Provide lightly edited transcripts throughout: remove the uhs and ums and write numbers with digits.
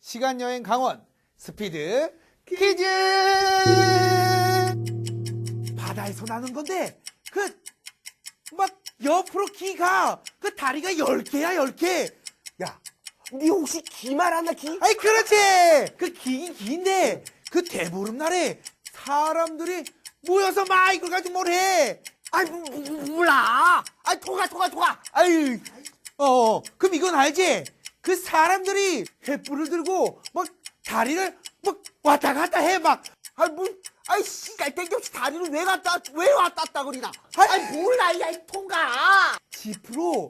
시간여행 강원 스피드 퀴즈! 바다에서 나는 건데 막 옆으로 기가 다리가 10개야 10개. 야, 니 혹시 기 말하나 기? 아이 그렇지. 기긴 기인데 대보름날에 사람들이 모여서 막 이걸 가지고 뭘 해. 아이 몰라. 아이 통과. 아유 그럼 이건 알지? 사람들이 횃불을 들고 막 다리를 막 왔다 갔다 해 막. 아이 씨발 땡겨없이 다리를 왜 왔다 그리나? 아이 몰라 야 통과. 지프로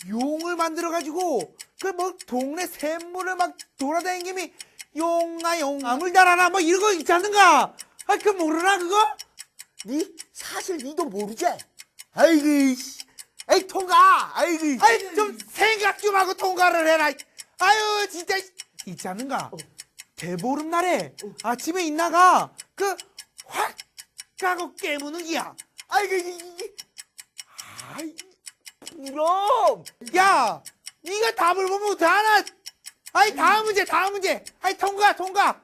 용을 만들어 가지고 동네 샘물을 막 돌아다니는 용아 아물 달아라 뭐 이런 거 있지 않는가? 모르나 그거? 니 사실 니도 모르지? 아이고 씨. 에이 통과. 아이고. 아이 좀 생각 좀 하고 통과를 해라. 아유 진짜 있지 않는가? 대보름날에 아침에 있나가 확 가고 깨무는 기야. 아이고 아이 그럼. 야 네가 답을 보면 어떡하나? 아이 다음 문제. 아이 통과.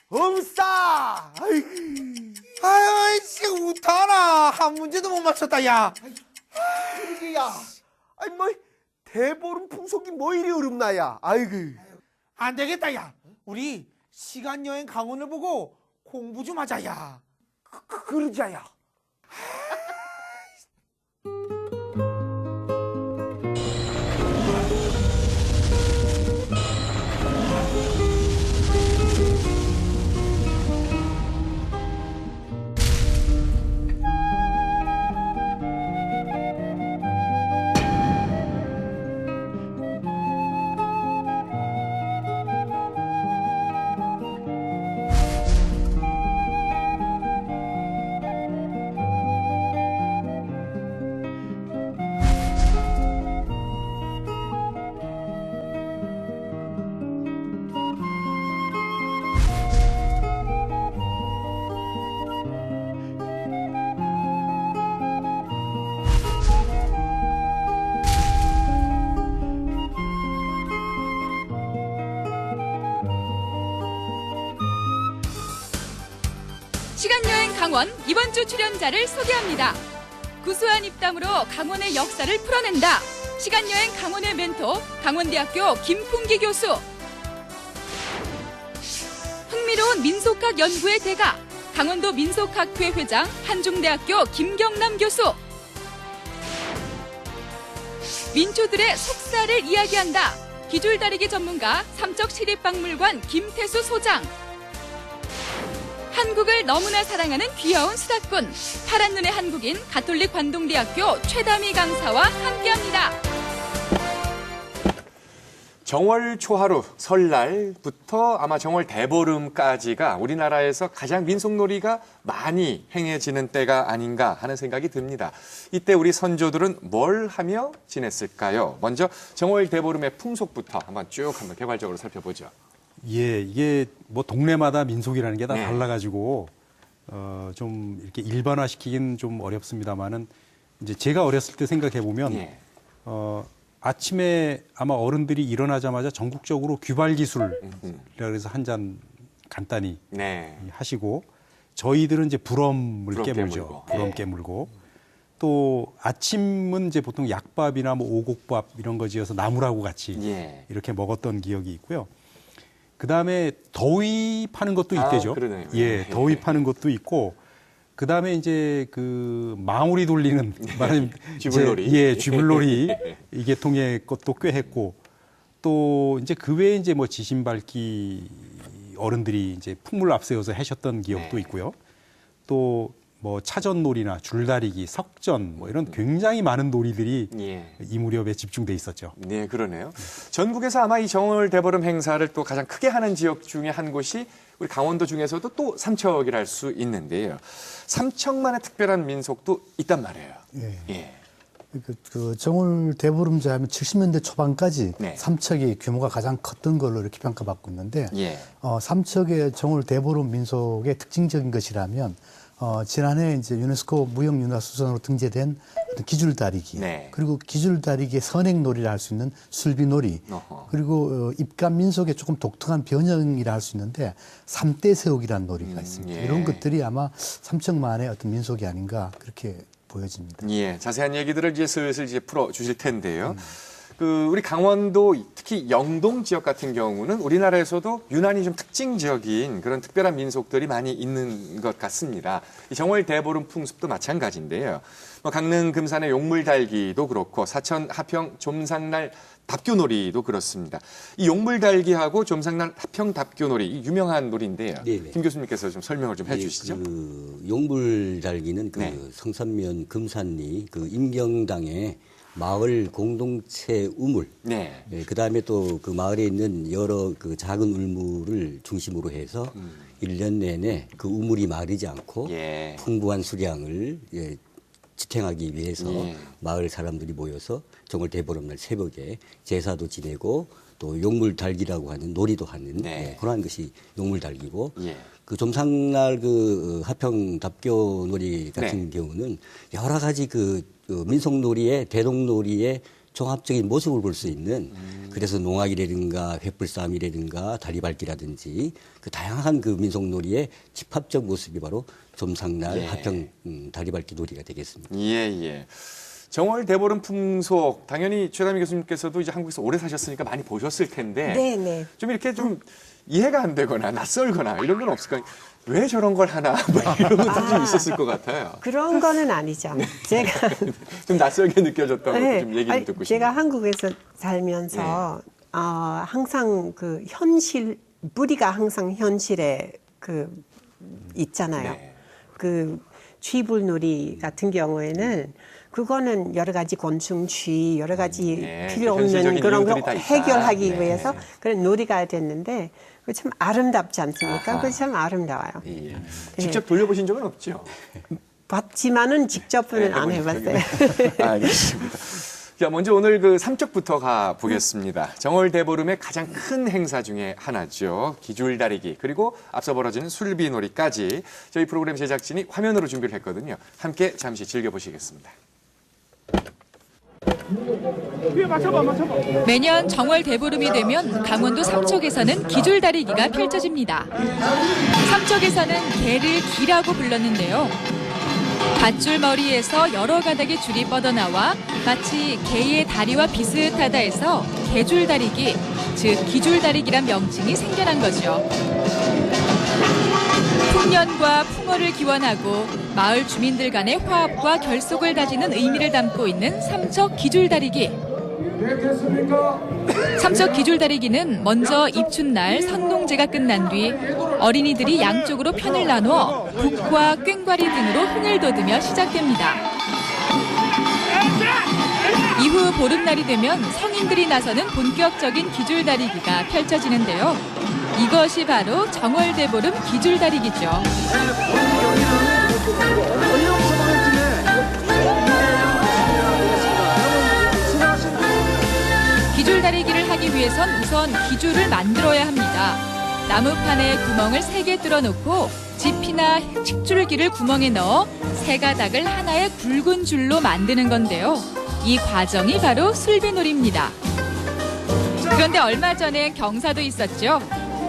엄싸. 아유 씨 어떡하나? 한 문제도 못 맞췄다 야. 야. 아이 뭐 대보름 풍속이 뭐 이리 어렵나야. 아이고. 안 되겠다 야. 우리 시간여행 강원을 보고 공부 좀 하자 야. 그러자야. 시간여행 강원 이번 주 출연자를 소개합니다. 구수한 입담으로 강원의 역사를 풀어낸다. 시간여행 강원의 멘토 강원대학교 김풍기 교수. 흥미로운 민속학 연구의 대가 강원도 민속학회 회장 한중대학교 김경남 교수. 민초들의 속사를 이야기한다. 기줄다리기 전문가 삼척시립박물관 김태수 소장. 한국을 너무나 사랑하는 귀여운 수다꾼 파란 눈의 한국인 가톨릭 관동대학교 최다미 강사와 함께합니다. 정월 초하루 설날부터 아마 정월 대보름까지가 우리나라에서 가장 민속놀이가 많이 행해지는 때가 아닌가 하는 생각이 듭니다. 이때 우리 선조들은 뭘 하며 지냈을까요? 먼저 정월 대보름의 풍속부터 한번 개괄적으로 살펴보죠. 예, 이게 뭐 동네마다 민속이라는 게 다 네. 달라가지고 좀 이렇게 일반화시키긴 좀 어렵습니다만은 이제 제가 어렸을 때 생각해 보면 예. 아침에 아마 어른들이 일어나자마자 전국적으로 귀발기술이라 그래서 한 잔 간단히 네. 하시고 저희들은 이제 부럼을 부럼 깨물죠. 깨물고. 부럼 예. 깨물고 또 아침은 이제 보통 약밥이나 뭐 오곡밥 이런 거 지어서 나물하고 같이 예. 이렇게 먹었던 기억이 있고요. 그 다음에 더위 파는 것도 있대죠. 그러네요. 예, 더위 파는 것도 있고, 그 다음에 이제 망우리 돌리는, 말하자면 쥐불놀이. 예, 쥐불놀이 이게 통의 것도 꽤 했고, 또 이제 그 외에 이제 뭐 지신밟기 어른들이 이제 풍물 앞세워서 하셨던 기억도 네. 있고요. 또 뭐 차전놀이나 줄다리기, 석전 뭐 이런 굉장히 많은 놀이들이 예. 이 무렵에 집중돼 있었죠. 네, 그러네요. 전국에서 아마 이 정월 대보름 행사를 또 가장 크게 하는 지역 중에 한 곳이 우리 강원도 중에서도 또 삼척이라 할 수 있는데요. 삼척만의 특별한 민속도 있단 말이에요. 예. 예. 정월 대보름제 하면 70년대 초반까지 네. 삼척의 규모가 가장 컸던 걸로 이렇게 평가받고 있는데 예. 삼척의 정월 대보름 민속의 특징적인 것이라면 지난해 이제 유네스코 무형문화유산으로 등재된 어떤 기줄다리기, 네. 그리고 기줄다리기의 선행놀이라 할 수 있는 술비놀이, 어허. 그리고 입간 민속의 조금 독특한 변형이라 할 수 있는데 삼대 세우기라는 놀이가 있습니다. 예. 이런 것들이 아마 삼척만의 어떤 민속이 아닌가 그렇게 보여집니다. 예, 자세한 얘기들을 이제 슬슬 이제 풀어 주실 텐데요. 우리 강원도 특히 영동 지역 같은 경우는 우리나라에서도 유난히 좀 특징적인 그런 특별한 민속들이 많이 있는 것 같습니다. 이 정월 대보름 풍습도 마찬가지인데요. 강릉 금산의 용물달기도 그렇고 사천 하평 좀상날 답교놀이도 그렇습니다. 이 용물달기하고 좀상날 하평 답교놀이 이 유명한 놀이인데요. 네네. 김 교수님께서 좀 설명을 좀 해주시죠. 그 용불달기는 그 네. 성산면 금산리 그 임경당의 마을 공동체 우물. 네. 예, 그다음에 또 그 마을에 있는 여러 그 작은 울물을 중심으로 해서 1년 내내 그 우물이 마르지 않고 예. 풍부한 수량을 지탱하기 위해서 예. 마을 사람들이 모여서 정월 대보름날 새벽에 제사도 지내고 또 용물달기라고 하는 놀이도 하는 네. 그러한 것이 용물달기고 예. 그 좀상날 그 하평 답교 놀이 같은 네. 경우는 여러 가지 그 민속놀이의 대동놀이의 종합적인 모습을 볼 수 있는 그래서 농악이라든가 횃불싸움이라든가 다리밟기라든지 그 다양한 그 민속놀이의 집합적 모습이 바로 좀상날 예. 하평 다리밟기 놀이가 되겠습니다. 예, 예. 정월 대보름 풍속 당연히 최다미 교수님께서도 이제 한국에서 오래 사셨으니까 많이 보셨을 텐데 네네. 좀 이렇게 좀 이해가 안 되거나 낯설거나 이런 건 없을까요? 왜 저런 걸 하나 뭐 이런 것도 좀 있었을 것 같아요. 그런 거는 아니죠. 제가 좀 낯설게 느껴졌던 것도 네. 좀 얘기 좀 아니, 듣고 싶네요. 제가 한국에서 살면서 항상 그 현실 뿌리가 항상 현실에 그 있잖아요. 네. 그 쥐불놀이 같은 경우에는 그거는 여러 가지 곤충쥐 여러 가지 네. 필요 현실적인 없는 그런 이유들이 거 다 있다. 해결하기 네. 위해서 그런 놀이가 됐는데 그거 참 아름답지 않습니까? 아하. 그거 참 아름다워요. 예. 직접 돌려보신 적은 없죠? 봤지만은 직접은 안 해봤어요. 알겠습니다. 자, 먼저 오늘 그 삼척부터 가 보겠습니다. 정월 대보름의 가장 큰 행사 중에 하나죠. 기줄다리기 그리고 앞서 벌어지는 술비놀이까지 저희 프로그램 제작진이 화면으로 준비를 했거든요. 함께 잠시 즐겨보시겠습니다. 매년 정월 대보름이 되면 강원도 삼척에서는 기줄다리기가 펼쳐집니다. 삼척에서는 개를 기라고 불렀는데요. 밧줄 머리에서 여러 가닥의 줄이 뻗어나와 마치 개의 다리와 비슷하다 해서 개줄다리기, 즉 기줄다리기란 명칭이 생겨난 거죠. 풍년과 풍어를 기원하고 마을 주민들 간의 화합과 결속을 다지는 의미를 담고 있는 삼척 기줄다리기. 삼척 기줄다리기는 먼저 입춘날 선농제가 끝난 뒤 어린이들이 양쪽으로 편을 나눠 북과 꽹과리 등으로 흥을 돋으며 시작됩니다. 이후 보름날이 되면 성인들이 나서는 본격적인 기줄다리기가 펼쳐지는데요. 이것이 바로 정월대보름 기줄다리기죠. 기줄다리기를 하기 위해선 우선 기줄을 만들어야 합니다. 나무판에 구멍을 3개 뚫어놓고 지피나 칡줄기를 구멍에 넣어 3가닥을 하나의 굵은 줄로 만드는 건데요. 이 과정이 바로 술비놀이입니다. 그런데 얼마 전엔 경사도 있었죠.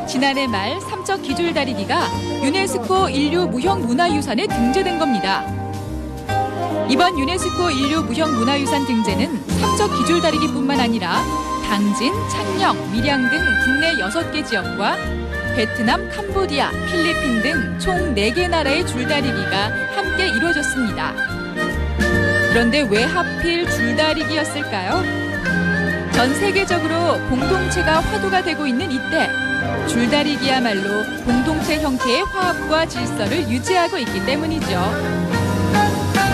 지난해 말 삼척 기줄다리기가 유네스코 인류 무형문화유산에 등재된 겁니다. 이번 유네스코 인류 무형문화유산 등재는 삼척 기줄다리기뿐만 아니라 당진, 창녕, 밀양 등 국내 6개 지역과 베트남, 캄보디아, 필리핀 등 총 4개 나라의 줄다리기가 함께 이루어졌습니다. 그런데 왜 하필 줄다리기였을까요? 전 세계적으로 공동체가 화두가 되고 있는 이때 줄다리기야말로 공동체 형태의 화합과 질서를 유지하고 있기 때문이죠.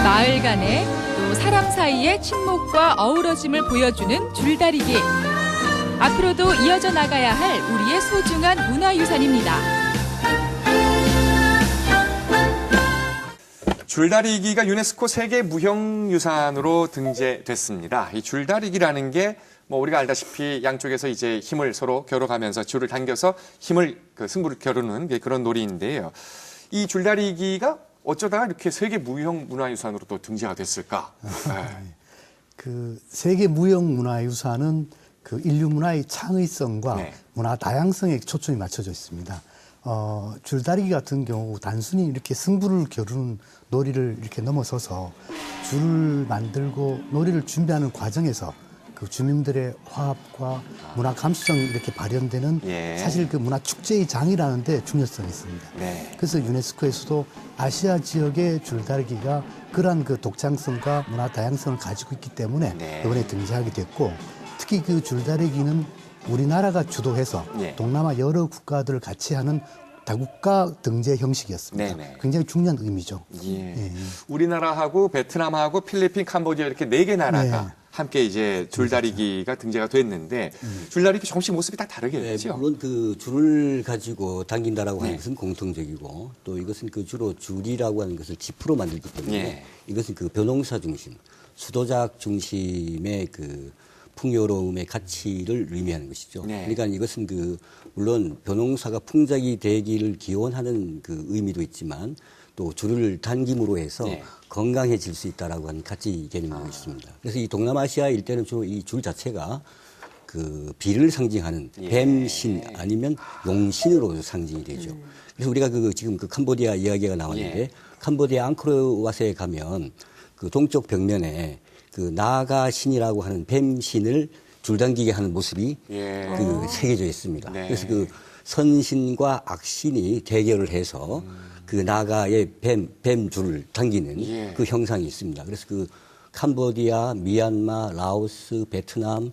마을 간에 또 사람 사이의 친목과 어우러짐을 보여주는 줄다리기. 앞으로도 이어져 나가야 할 우리의 소중한 문화유산입니다. 줄다리기가 유네스코 세계 무형유산으로 등재됐습니다. 이 줄다리기라는 게 뭐 우리가 알다시피 양쪽에서 이제 힘을 서로 겨뤄가면서 줄을 당겨서 힘을 승부를 겨루는 그런 놀이인데요. 이 줄다리기가 어쩌다가 이렇게 세계 무형 문화유산으로 또 등재가 됐을까? 네. 그 세계 무형문화유산은 그 인류 문화의 창의성과 네. 문화 다양성에 초점이 맞춰져 있습니다. 줄다리기 같은 경우 단순히 이렇게 승부를 겨루는 놀이를 이렇게 넘어서서 줄을 만들고 놀이를 준비하는 과정에서 그 주민들의 화합과 문화 감수성이 이렇게 발현되는 예. 사실 그 문화 축제의 장이라는 데 중요성이 있습니다. 네. 그래서 유네스코에서도 아시아 지역의 줄다리기가 그러한 그 독창성과 문화 다양성을 가지고 있기 때문에 네. 이번에 등장하게 됐고 특히 그 줄다리기는 우리나라가 주도해서 예. 동남아 여러 국가들을 같이 하는 다국가 등재 형식이었습니다. 네네. 굉장히 중요한 의미죠. 예. 우리나라하고 베트남하고 필리핀, 캄보디아 이렇게 4개 나라가 네. 함께 이제 줄다리기가 등재가 됐는데 줄다리기 조금씩 모습이 다 다르겠죠. 물론 그 줄을 가지고 당긴다라고 하는 것은 공통적이고 또 이것은 그 주로 줄이라고 하는 것을 지프로 만들기 때문에 예. 이것은 그 변홍사 중심, 수도작 중심의 그 풍요로움의 가치를 의미하는 것이죠. 네. 그러니까 이것은 그 물론 변홍사가 풍작이 되기를 기원하는 그 의미도 있지만 또 줄을 당김으로 해서 네. 건강해질 수 있다라고 하는 가치 개념이 있습니다. 그래서 이 동남아시아 일대는 주로 이 줄 자체가 그 비를 상징하는 예. 뱀신 아니면 용신으로 상징이 되죠. 그래서 우리가 그 지금 그 캄보디아 이야기가 나왔는데 예. 캄보디아 앙코르왓에 가면 그 동쪽 벽면에 그 나가 신이라고 하는 뱀신을 줄당기게 하는 모습이 예. 그 새겨져 있습니다. 네. 그래서 그 선신과 악신이 대결을 해서 그 나가의 뱀줄을 당기는 예. 그 형상이 있습니다. 그래서 그 캄보디아, 미얀마, 라오스, 베트남,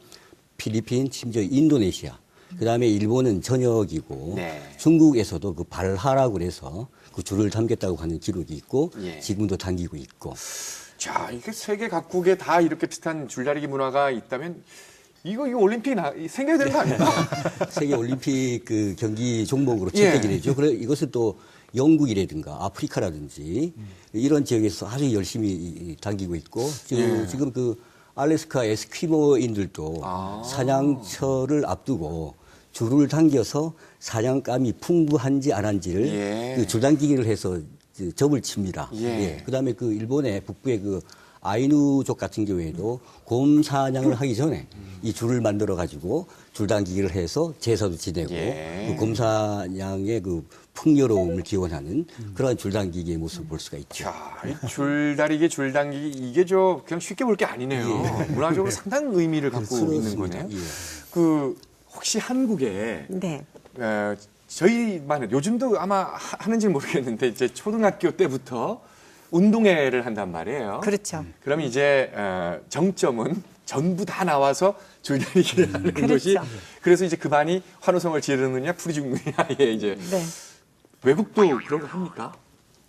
필리핀, 심지어 인도네시아, 그 다음에 일본은 전역이고 네. 중국에서도 그 발하라고 그래서 그 줄을 당겼다고 하는 기록이 있고 예. 지금도 당기고 있고 자, 이게 세계 각국에 다 이렇게 비슷한 줄다리기 문화가 있다면 이거 올림픽이 생겨야 되는 거 아닙니까? 세계 올림픽 그 경기 종목으로 예. 채택이 되죠. 그래 이것은 또 영국이라든가 아프리카라든지 이런 지역에서 아주 열심히 당기고 있고 지금 그 알래스카 에스키모인들도 사냥철을 앞두고 줄을 당겨서 사냥감이 풍부한지 안 한지를 예. 그 줄당기기를 해서 점을 칩니다. 예. 그다음에 그 일본의 북부의 그 아이누족 같은 경우에도 곰 사냥을 하기 전에 이 줄을 만들어 가지고 줄당기기를 해서 제사도 지내고 예. 그 곰 사냥의 그 풍요로움을 기원하는 그러한 줄당기기의 모습을 볼 수가 있죠. 자, 이 줄다리기 이게 그냥 쉽게 볼 게 아니네요. 문화적으로 상당한 의미를 갖고 있는 그렇습니다. 거네요. 예. 그 혹시 한국에 네. 저희만 요즘도 아마 하는지 모르겠는데 이제 초등학교 때부터 운동회를 한단 말이에요. 그렇죠. 그러면 이제 정점은 전부 다 나와서 줄다리기를 하는 그렇죠. 것이 그래서 이제 그 반이 환호성을 지르느냐 풀이 죽느냐에 이제 네. 외국도 그런 거 합니까?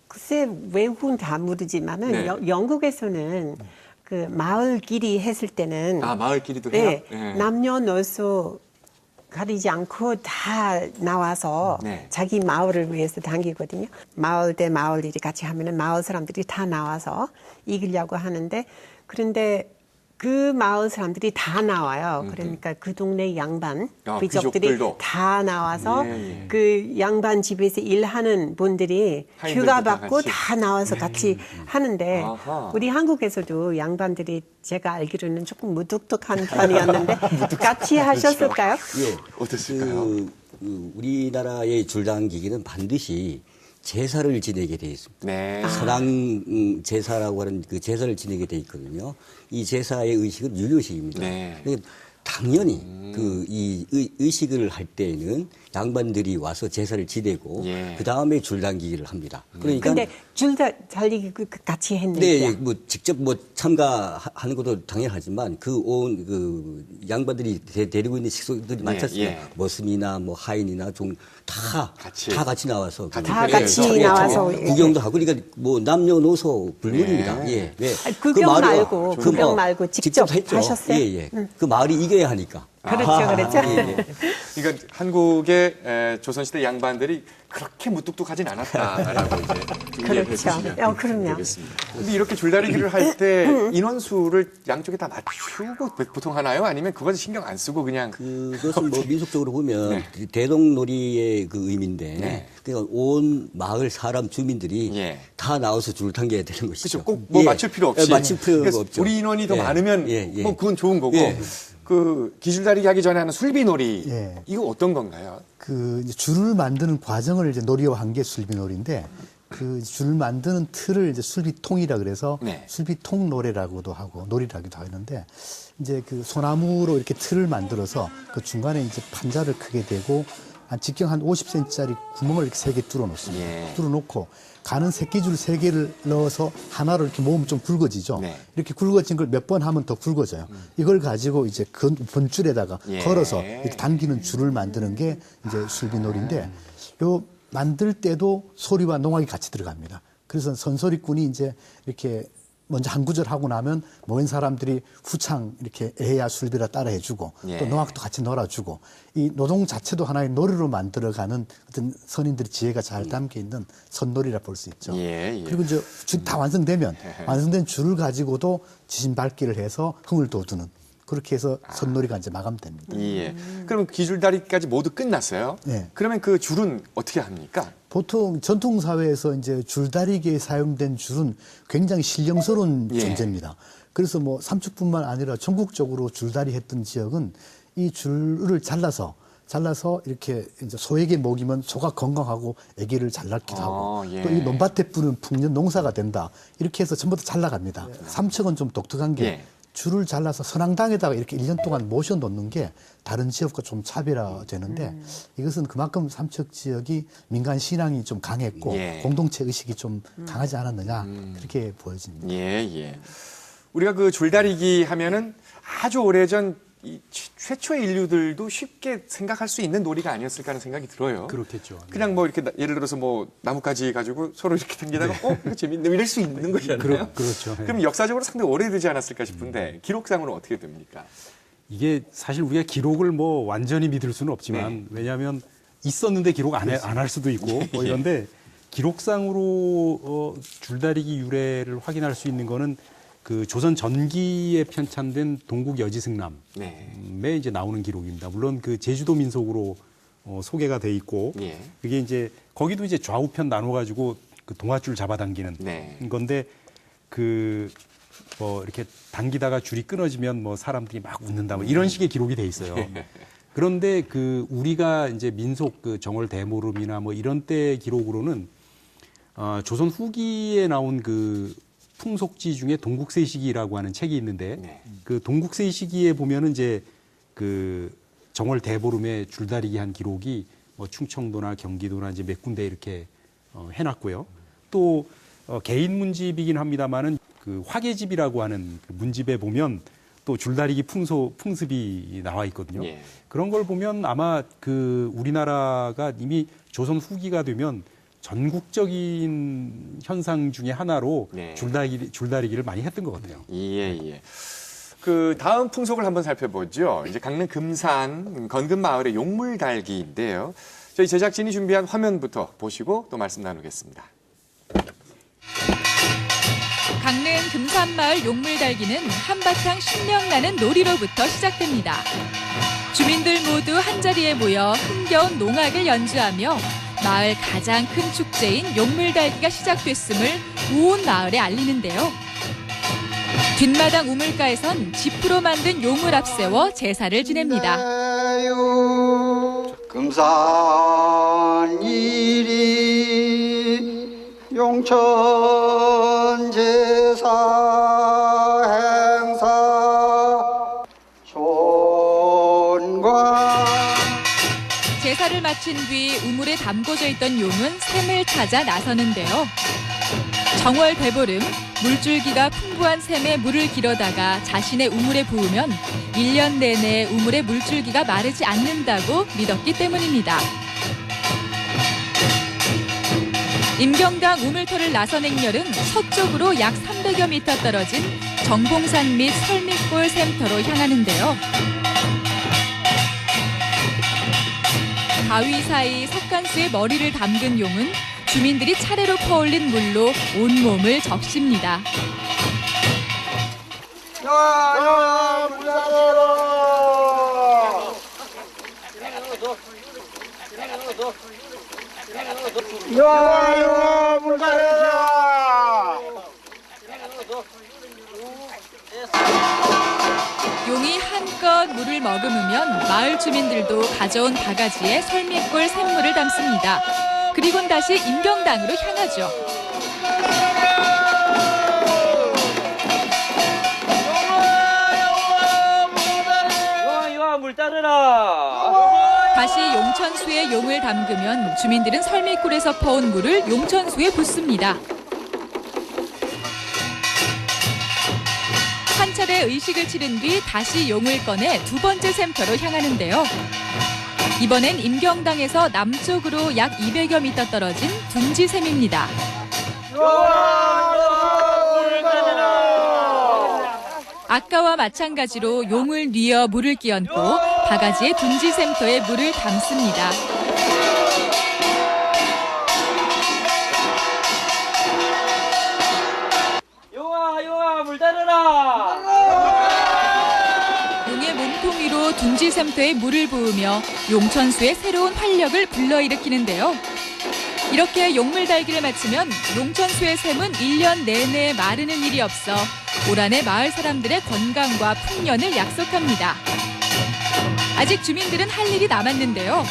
글쎄 외국은 다 모르지만은 네. 영국에서는 그 마을끼리 했을 때는 마을끼리도 해요? 네, 남녀노소 가리지 않고 다 나와서 네. 자기 마을을 위해서 당기거든요. 마을 대 마을 일이 같이 하면은 마을 사람들이 다 나와서 이기려고 하는데 그런데 그 마을 사람들이 다 나와요. 그러니까 그 동네 양반 귀족들이 귀족들도. 다 나와서 예, 예. 그 양반 집에서 일하는 분들이 하인들도 휴가 다 받고 같이. 다 나와서 같이 하는데 아하. 우리 한국에서도 양반들이 제가 알기로는 조금 무뚝뚝한 편이었는데 같이 하셨을까요? 예. 어땠을까요? 우리나라의 줄당기기는 반드시 제사를 지내게 돼 있습니다. 네. 선왕 제사라고 하는 그 제사를 지내게 돼 있거든요. 이 제사의 의식은 유교식입니다. 네. 그러니까 당연히 이 의식을 할 때에는 양반들이 와서 제사를 지내고 예. 그 다음에 줄당기기를 합니다. 그러니까 근데 줄 달리기 같이 했는데 네, 뭐 직접 뭐 참가하는 것도 당연하지만 그 양반들이 데리고 있는 식소들이 많지 않습니까? 예. 머슴이나 뭐 하인이나 다 같이 나와서 같은 다 편이에요. 같이 나와서 구경도 하고 그러니까 뭐 남녀노소 불문입니다. 예. 네. 구경 마을이- 말고 그 구경 뭐 말고 직접 했죠. 하셨어요? 예. 그 마을이 이겨야 하니까 그렇죠, 그렇죠. 그러니까 한국의 조선시대 양반들이 그렇게 무뚝뚝하진 않았다라고 이제 이해해 그렇죠. 주시면 그럼요. 되겠습니다. 근데 이렇게 줄다리기를 할 때 인원수를 양쪽에 다 맞추고 보통 하나요? 아니면 그건 신경 안 쓰고 그냥 그것은 뭐 민속적으로 보면 네. 그 대동놀이의 그 의미인데 네. 그러니까 온 마을 사람 주민들이 예. 다 나와서 줄을 당겨야 되는 것이죠. 그렇죠. 꼭 뭐 예. 맞출 필요 없이. 예, 맞출 필요가 그래서 없죠. 우리 인원이 더 예. 많으면 예, 예. 뭐 그건 좋은 거고 예. 그 기줄다리기 하기 전에 하는 술비놀이 예. 이거 어떤 건가요? 그 이제 줄을 만드는 과정을 이제 놀이화한 게 술비놀이인데 그 줄을 만드는 틀을 이제 술비통이라 그래서 네. 술비통 노래라고도 하고 놀이라기도 하는데 이제 그 소나무로 이렇게 틀을 만들어서 그 중간에 이제 판자를 크게 대고 한 직경 한 50cm짜리 구멍을 이렇게 3개 뚫어 놓습니다. 예. 뚫어 놓고 가는 새끼줄 3개를 넣어서 하나로 이렇게 모으면 좀 굵어지죠. 네. 이렇게 굵어진 걸 몇 번 하면 더 굵어져요. 이걸 가지고 이제 번줄에다가 예. 걸어서 이렇게 당기는 줄을 만드는 게 이제 술비놀이인데 요 만들 때도 소리와 농악이 같이 들어갑니다. 그래서 선소리꾼이 이제 이렇게 먼저 한 구절 하고 나면 모인 사람들이 후창 이렇게 애야 술비라 따라 해주고 예. 또 농악도 같이 놀아주고 이 노동 자체도 하나의 놀이로 만들어가는 어떤 선인들의 지혜가 잘 담겨 있는 선놀이라 볼 수 있죠. 예, 예. 그리고 이제 줄 다 완성되면 완성된 줄을 가지고도 지신밟기를 해서 흥을 돋우는 그렇게 해서 선놀이가 이제 마감됩니다. 예. 그럼 기줄다리까지 모두 끝났어요. 네. 그러면 그 줄은 어떻게 합니까? 보통 전통 사회에서 이제 줄다리기에 사용된 줄은 굉장히 신령스러운 예. 존재입니다. 그래서 뭐 삼척뿐만 아니라 전국적으로 줄다리 했던 지역은 이 줄을 잘라서 이렇게 이제 소에게 먹이면 소가 건강하고 아기를 잘 낳기도 하고 예. 또 이 논밭에 뿌리면 풍년 농사가 된다. 이렇게 해서 전부 다 잘라갑니다. 삼척은 좀 독특한 게 예. 줄을 잘라서 선앙당에다가 이렇게 1년 동안 모셔 놓는 게 다른 지역과 좀 차별화되는데 이것은 그만큼 삼척 지역이 민간 신앙이 좀 강했고 예. 공동체 의식이 좀 강하지 않았느냐 그렇게 보여집니다. 예, 예. 우리가 그 줄다리기 하면은 아주 오래전 이 최초의 인류들도 쉽게 생각할 수 있는 놀이가 아니었을까 하는 생각이 들어요. 그렇겠죠. 그냥 뭐 이렇게 예를 들어서 뭐 나뭇가지 가지고 서로 이렇게 당기다가 이거 재밌네 이럴 수 있는 거잖아요. 그렇죠. 예. 그럼 역사적으로 상당히 오래되지 않았을까 싶은데 기록상으로 어떻게 됩니까? 이게 사실 우리가 기록을 뭐 완전히 믿을 수는 없지만 왜냐하면 있었는데 기록 안 할 수도 있고 뭐 이런데 기록상으로 줄다리기 유래를 확인할 수 있는 거는 그 조선 전기에 편찬된 동국 여지승남에 네. 이제 나오는 기록입니다. 물론 그 제주도 민속으로 소개가 돼 있고 예. 그게 이제 거기도 이제 좌우편 나눠 가지고 그 동아줄 잡아당기는 네. 건데 그 뭐 이렇게 당기다가 줄이 끊어지면 뭐 사람들이 막 웃는다 뭐 이런 식의 기록이 돼 있어요. 그런데 그 우리가 이제 민속 그 정월 대모름이나 뭐 이런 때 기록으로는 조선 후기에 나온 그 풍속지 중에 동국세시기라고 하는 책이 있는데 네. 그 동국세시기에 보면은 이제 그 정월 대보름에 줄다리기 한 기록이 뭐 충청도나 경기도나 이제 몇 군데 이렇게 해놨고요. 또 개인 문집이긴 합니다만은 그 화계집이라고 하는 그 문집에 보면 또 줄다리기 풍습이 나와 있거든요. 예. 그런 걸 보면 아마 그 우리나라가 이미 조선 후기가 되면 전국적인 현상 중에 하나로 네. 줄다리기를 많이 했던 것 같아요. 예, 예. 그 다음 풍속을 한번 살펴보죠. 이제 강릉 금산 건금 마을의 용물 달기인데요. 저희 제작진이 준비한 화면부터 보시고 또 말씀 나누겠습니다. 강릉 금산마을 용물 달기는 한바탕 신명나는 놀이로부터 시작됩니다. 주민들 모두 한자리에 모여 흥겨운 농악을 연주하며 마을 가장 큰 축제인 용물 달기가 시작됐음을 온 마을에 알리는데요. 뒷마당 우물가에선 지프로 만든 용을 앞세워 제사를 지냅니다. 금산 일이 용천 제사 행사 존관 제사를 마친 뒤 우물에 담궈져 있던 용은 샘을 찾아 나서는데요. 정월 대보름, 물줄기가 풍부한 샘에 물을 길어다가 자신의 우물에 부으면 1년 내내 우물의 물줄기가 마르지 않는다고 믿었기 때문입니다. 임경강 우물터를 나선 행렬은 서쪽으로 약 300여 미터 떨어진 정봉산 및 설미골 샘터로 향하는데요. 바위 사이 석간수에 머리를 담근 용은 주민들이 차례로 퍼올린 물로 온몸을 적십니다. 야야 물 가려라. 야야 물 가려라. 용이 한껏 물을 머금으면 마을 주민들도 가져온 바가지에 설미골 샘물을 담습니다. 그리곤 다시 임경당으로 향하죠. 물 따르라. 다시 용천수에 용을 담그면 주민들은 설미골에서 퍼온 물을 용천수에 붓습니다. 한 차례 의식을 치른 뒤 다시 용을 꺼내 두 번째 샘터로 향하는데요. 이번엔 임경당에서 남쪽으로 약 200여 미터 떨어진 둔지샘입니다. 아까와 마찬가지로 용을 뉘어 물을 끼얹고 바가지에 둔지샘터에 물을 담습니다. 용아 물 따르라. 용의 몸통 위로 둔지샘터에 물을 부으며 용천수의 새로운 활력을 불러일으키는데요. 이렇게 용물 달기를 마치면 용천수의 샘은 1년 내내 마르는 일이 없어 올 한해 마을 사람들의 건강과 풍년을 약속합니다. 아직 주민들은 할 일이 남았는데요.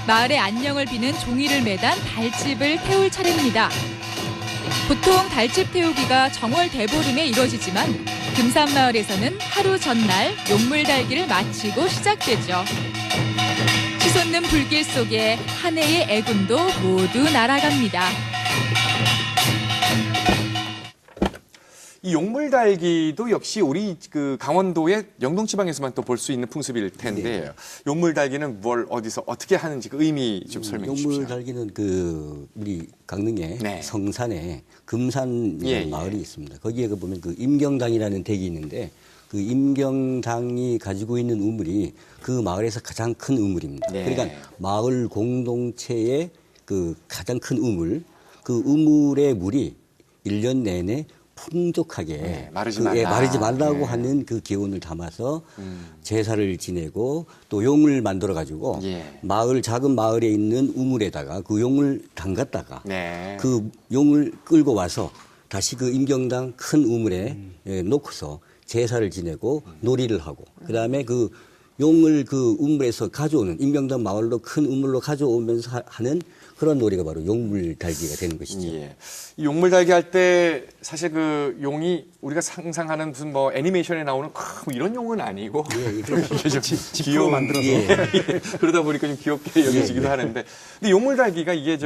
마을의 안녕을 비는 종이를 매단 달집을 태울 차례입니다. 보통 달집 태우기가 정월 대보름에 이루어지지만 금산마을에서는 하루 전날 용물 달기를 마치고 시작되죠. 치솟는 불길 속에 한 해의 애군도 모두 날아갑니다. 이 용물 달기도 역시 우리 그 강원도의 영동 지방에서만 또 볼 수 있는 풍습일 텐데 용물 달기는 뭘 어디서 어떻게 하는지 그 의미 좀 설명해 주십시오. 용물 달기는 그 우리 강릉의 네. 성산에 금산 예, 마을이 있습니다. 거기에 그 보면 그 임경당이라는 댁이 있는데 그 임경당이 가지고 있는 우물이 그 마을에서 가장 큰 우물입니다. 네. 그러니까 마을 공동체의 그 가장 큰 우물, 그 우물의 물이 1년 내내 풍족하게 네, 마르지 그, 말라. 마르지 말라고 네. 하는 그 기운을 담아서 제사를 지내고 또 용을 만들어 가지고 예. 마을 작은 마을에 있는 우물에다가 그 용을 담갔다가 네. 그 용을 끌고 와서 다시 그 임경당 큰 우물에 놓고서 제사를 지내고 놀이를 하고 그다음에 그 용을 그 우물에서 가져오는 임경당 마을로 큰 우물로 가져오면서 하는 그런 놀이가 바로 용물 달기가 되는 것이죠. 예. 이 용물 달기 할 때 사실 그 용이 우리가 상상하는 무슨 뭐 애니메이션에 나오는 뭐 이런 용은 아니고 이게 좀 집으로 만들어서. 그러다 보니까 좀 귀엽게 여겨지기도 하는데 근데 용물 달기가 이게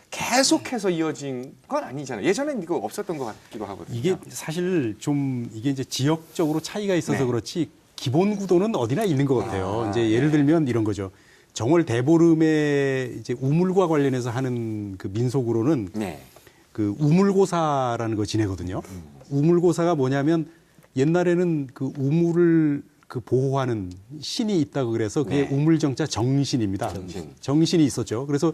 계속해서 이어진 건 아니잖아요. 예전엔 이거 없었던 것 같기도 하거든요. 이게 사실 좀 이게 이제 지역적으로 차이가 있어서 네. 그렇지 기본 구도는 어디나 있는 것 같아요. 이제 예를 들면 이런 거죠. 정월 대보름에 이제 우물과 관련해서 하는 그 민속으로는 네. 그 우물고사라는 거 지내거든요. 우물고사가 뭐냐면 옛날에는 그 우물을 그 보호하는 신이 있다고 그래서 그게 네. 우물정자 정신입니다. 정신. 정신이 있었죠. 그래서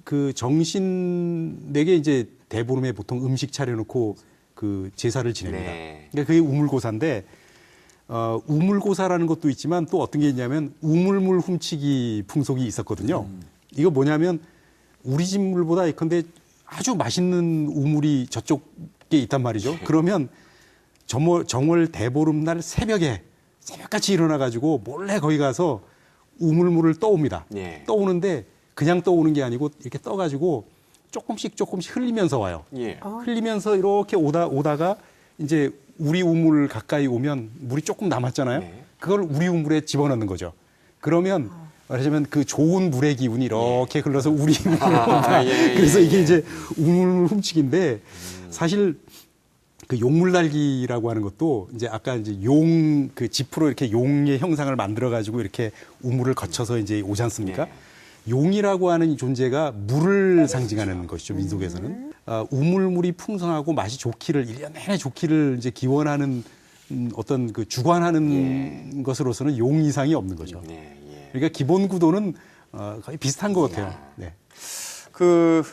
그 정신에게 이제 대보름에 보통 음식 차려놓고 그 제사를 지냅니다. 네. 그러니까 그게 우물고사인데 우물고사라는 것도 있지만 또 어떤 게 있냐면 우물물 훔치기 풍속이 있었거든요. 이거 뭐냐면 우리 집 물보다 예컨대 아주 맛있는 우물이 저쪽에 있단 말이죠. 그러면 정월 대보름 날 새벽같이 일어나가지고 몰래 거기 가서 우물물을 떠옵니다. 네. 떠오는데 그냥 떠오는 게 아니고 이렇게 떠가지고 조금씩 흘리면서 와요. 예. 흘리면서 이렇게 오다가 이제 우리 우물 가까이 오면 물이 조금 남았잖아요. 네. 그걸 우리 우물에 집어넣는 거죠. 그러면 말하자면 그 좋은 물의 기운이 이렇게 흘러서 우리 우물에 온다. 그래서 이게 이제 우물 훔치기인데 사실 그 용물 날기라고 하는 것도 이제 아까 이제 용 그 지프로 이렇게 용의 형상을 만들어 가지고 이렇게 우물을 거쳐서 이제 오지 않습니까? 용이라고 하는 이 존재가 물을 상징하는 것이죠, 민속에서는. 우물물이 풍성하고 맛이 좋기를, 1년 내내 좋기를 이제 기원하는 어떤 그 주관하는 것으로서는 용 이상이 없는 거죠. 그러니까 기본 구도는 거의 비슷한 것 같아요. 네. 그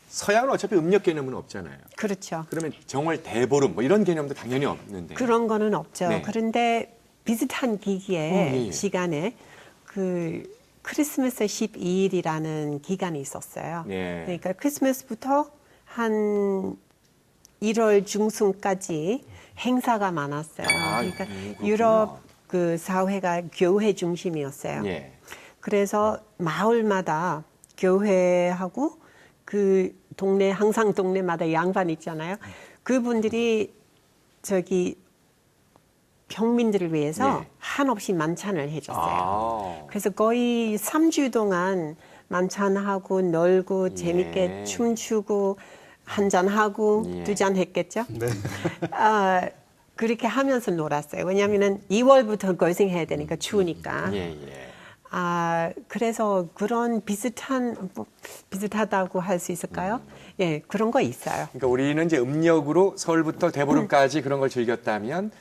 서양은 어차피 음력 개념은 없잖아요. 그렇죠. 그러면 정월 대보름 뭐 이런 개념도 당연히 없는데. 그런 거는 없죠. 네. 그런데 비슷한 기기에 예. 시간에 그 크리스마스 12일이라는 기간이 있었어요. 예. 그러니까 크리스마스부터 한 1월 중순까지 행사가 많았어요. 아, 그러니까 그렇구나. 유럽 그 사회가 교회 중심이었어요. 예. 그래서 마을마다 교회하고 그 동네 항상 동네마다 양반 있잖아요. 그분들이 저기 평민들을 위해서 예. 한없이 만찬을 해줬어요. 아. 그래서 거의 3주 동안 만찬하고 놀고 재밌게 춤추고 한잔하고 예. 2잔 했겠죠. 그렇게 하면서 놀았어요. 왜냐하면 2월부터 고생해야 되니까 추우니까. 예, 예. 그래서 그런 비슷하다고 할 수 있을까요? 예, 그런 거 있어요. 그러니까 우리는 이제 음력으로 설부터 대보름까지 그런 걸 즐겼다면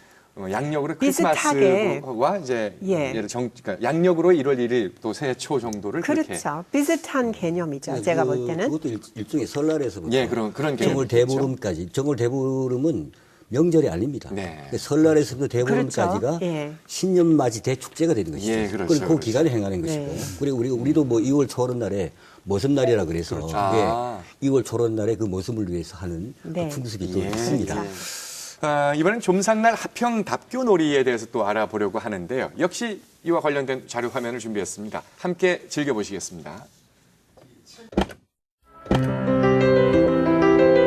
양력으로 비슷하게. 크리스마스와 이제 예. 그러니까 양력으로 1월 1일 또 새해 초 정도를 그렇게. 그렇죠. 비슷한 개념이죠. 제가 볼 때는. 그것도 일종의 설날에서부터 예, 그런 개념. 정월 대보름까지. 정월 대보름은 명절이 아닙니다. 네. 그러니까 설날에서부터 대보름까지가 그렇죠. 예. 신년맞이 대축제가 되는 것이죠. 예, 그렇죠, 그걸 그 그렇죠. 기간에 행하는 것이고. 네. 그리고 우리도 뭐 2월 초하룻날에 머슴날이라 그래서 그렇죠. 아. 2월 초하룻날에 그 머슴을 위해서 하는 네. 그 풍습이 또 예. 있습니다. 이번엔 좀상날 하평 답교놀이에 대해서 또 알아보려고 하는데요. 역시 이와 관련된 자료 화면을 준비했습니다. 함께 즐겨보시겠습니다.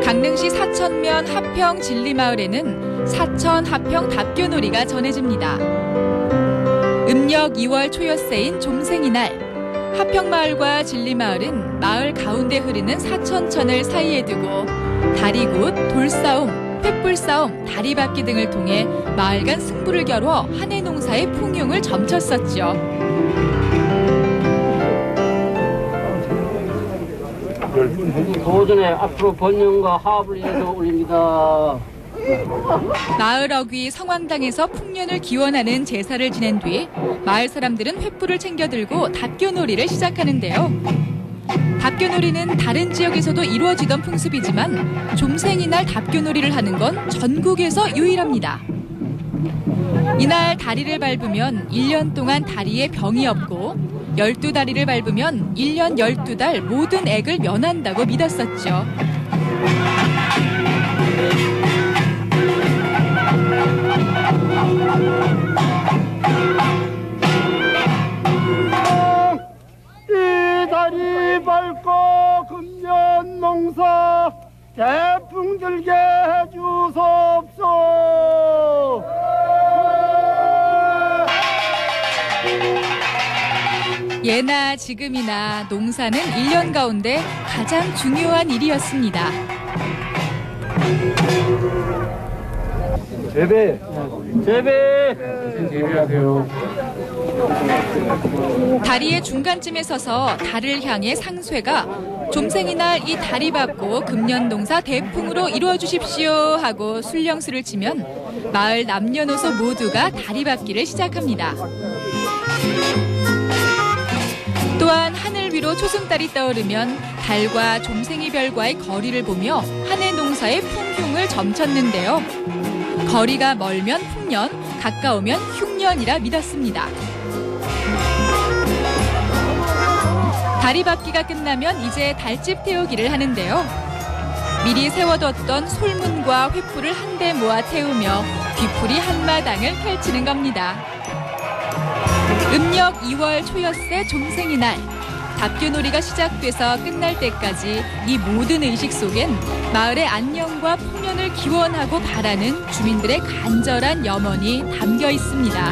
강릉시 사천면 하평 진리마을에는 사천 하평 답교놀이가 전해집니다. 음력 2월 초여새인 좀생이날, 하평마을과 진리마을은 마을 가운데 흐르는 사천천을 사이에 두고 다리굿, 돌싸움, 횃불싸움, 다리밟기 등을 통해 마을 간 승부를 겨뤄 한 해 농사의 풍요를 점쳤었죠. 도전에 앞으로 번영과 화합을 위해서 올립니다. 마을 어귀 성황당에서 풍년을 기원하는 제사를 지낸 뒤 마을 사람들은 횃불을 챙겨 들고 답교놀이를 시작하는데요. 답교놀이는 다른 지역에서도 이루어지던 풍습이지만 좀생이날 답교놀이를 하는 건 전국에서 유일합니다. 이날 다리를 밟으면 1년 동안 다리에 병이 없고 12다리를 밟으면 1년 12달 모든 액을 면한다고 믿었었죠. 이 다리 밟고 금년 농사 대풍 들게 해주소서. 예나 지금이나 농사는 1년 가운데 가장 중요한 일이었습니다. 재배. 다리의 중간쯤에 서서 달을 향해 상쇠가 좀생이날 이 다리 밟고 금년 농사 대풍으로 이루어 주십시오 하고 술령수를 치면 마을 남녀노소 모두가 다리 밟기를 시작합니다. 또한 하늘 위로 초승달이 떠오르면 달과 좀생이 별과의 거리를 보며 한 해 농사의 풍흉을 점쳤는데요. 거리가 멀면 풍년, 가까우면 흉년이라 믿었습니다. 다리 밟기가 끝나면 이제 달집 태우기를 하는데요. 미리 세워뒀던 솔문과 횃불을 한데 모아 태우며 뒤풀이 한마당을 펼치는 겁니다. 음력 2월 초여새 좀생이날, 답교놀이가 시작돼서 끝날 때까지 이 모든 의식 속엔 마을의 안녕과 풍년을 기원하고 바라는 주민들의 간절한 염원이 담겨 있습니다.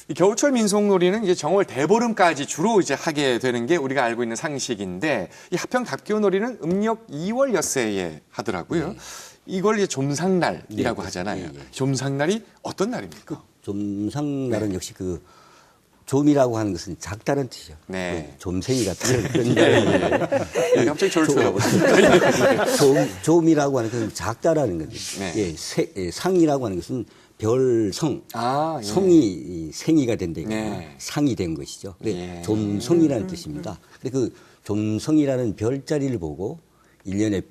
이 겨울철 민속놀이는 이제 정월 대보름까지 주로 이제 하게 되는 게 우리가 알고 있는 상식인데 이 하평 답교놀이는 음력 2월 엿새에 하더라고요. 이걸 이제 좀상날이라고 하잖아요. 좀상날이 어떤 날입니까? 좀상날은 역시 그 좀이라고 하는 것은 작다는 뜻이죠. 네. 좀생이 같다는 그런 말. 갑자기 저를 쳐다보세요. 좀이라고 하는 것은 작다라는 거죠. 네. 상이라고 하는 것은 별성, 아, 예. 성이 생이가 된 데가 네. 상이 된 것이죠. 그래 예. 존성이라는 뜻입니다. 그 존성이라는 별자리를 보고 1년의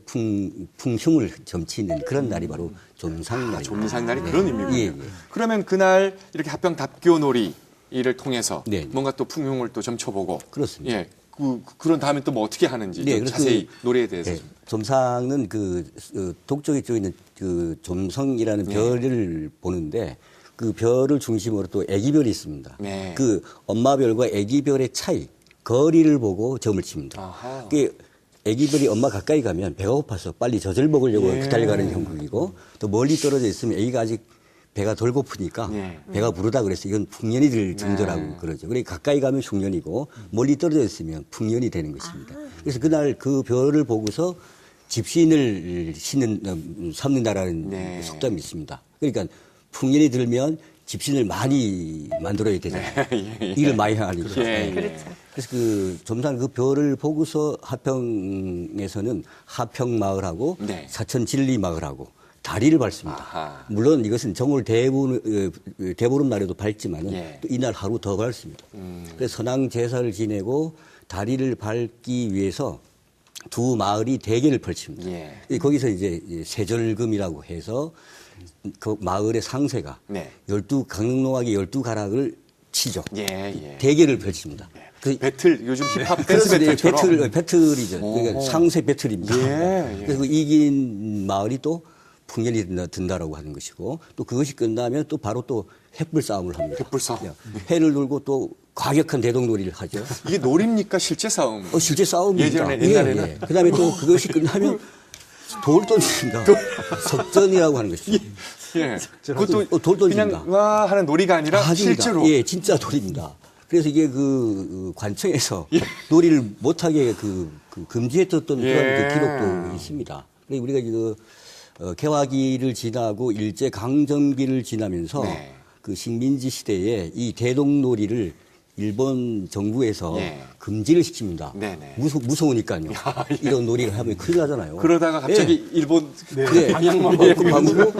풍흉을 점치는 그런 날이 바로 존상날입니다. 존상날이 그런 의미군요. 예, 예. 그러면 그날 이렇게 합병답교놀이를 통해서 네. 뭔가 또 풍흉을 또 점쳐보고 그렇습니다. 예. 그런 다음에 또 뭐 어떻게 하는지 네, 좀 그래서 자세히 노래에 대해서 네, 좀. 점상은 동쪽에 쪽에 있는 그 존성이라는 별을 보는데 그 별을 중심으로 또 애기별이 있습니다. 네. 그 엄마별과 애기별의 차이, 거리를 보고 점을 칩니다. 아하. 그 애기별이 엄마 가까이 가면 배가 고파서 빨리 젖을 먹으려고 달려가는 형국이고 또 멀리 떨어져 있으면 애기가 아직 배가 덜 고프니까 예. 배가 부르다 그래서 이건 풍년이들 정도라고 그러죠. 그러니까 가까이 가면 흉년이고 멀리 떨어져 있으면 풍년이 되는 것입니다. 그래서 그날 그 별을 보고서 집신을 삼는다라는 네. 속담이 있습니다. 그러니까 풍년이 들면 집신을 많이 만들어야 되잖아요. 일을 많이 하니까. 예, 예. 그래서 그 점상 그 별을 보고서 하평에서는 하평마을하고 네. 사천진리마을하고 다리를 밟습니다. 아하. 물론 이것은 정월 대보름 날에도 밟지만은 예. 또 이날 하루 더 밟습니다. 그래서 선왕 제사를 지내고 다리를 밟기 위해서 두 마을이 대결을 펼칩니다. 예. 거기서 이제 세절금이라고 해서 그 마을의 상세가 네. 강릉노하기 12가락을 치죠. 예. 대결을 펼칩니다. 그 배틀 요즘 힙합 댄스 배틀처럼 배틀이죠. 그러니까 상세 배틀입니다. 예. 그래서 그 이긴 마을이 또 풍년이 든다라고 하는 것이고 또 그것이 끝나면 또 바로 또 횃불 싸움을 합니다. 횃불 싸움. 해를 들고 또 과격한 대동놀이를 하죠. 이게 놀입니까 실제 싸움? 실제 싸움입니다. 옛날에는 그다음에 또 그것이 끝나면 돌 던집니다. 석전이라고 하는 것이죠. 예. 그것도 돌 던집니다. 그냥 와 하는 놀이가 아니라 실제로. 예, 진짜 돌입니다. 그래서 이게 그 관청에서 놀이를 못하게 금지했었던 그런 그 기록도 있습니다. 그래서 우리가 개화기를 지나고 일제 강점기를 지나면서 네. 그 식민지 시대에 이 대동놀이를 일본 정부에서 예. 금지를 시킵니다. 네네. 무서우니까요. 이런 놀이를 하면 큰일 나잖아요. 그러다가 갑자기 일본 방향만 바꾸고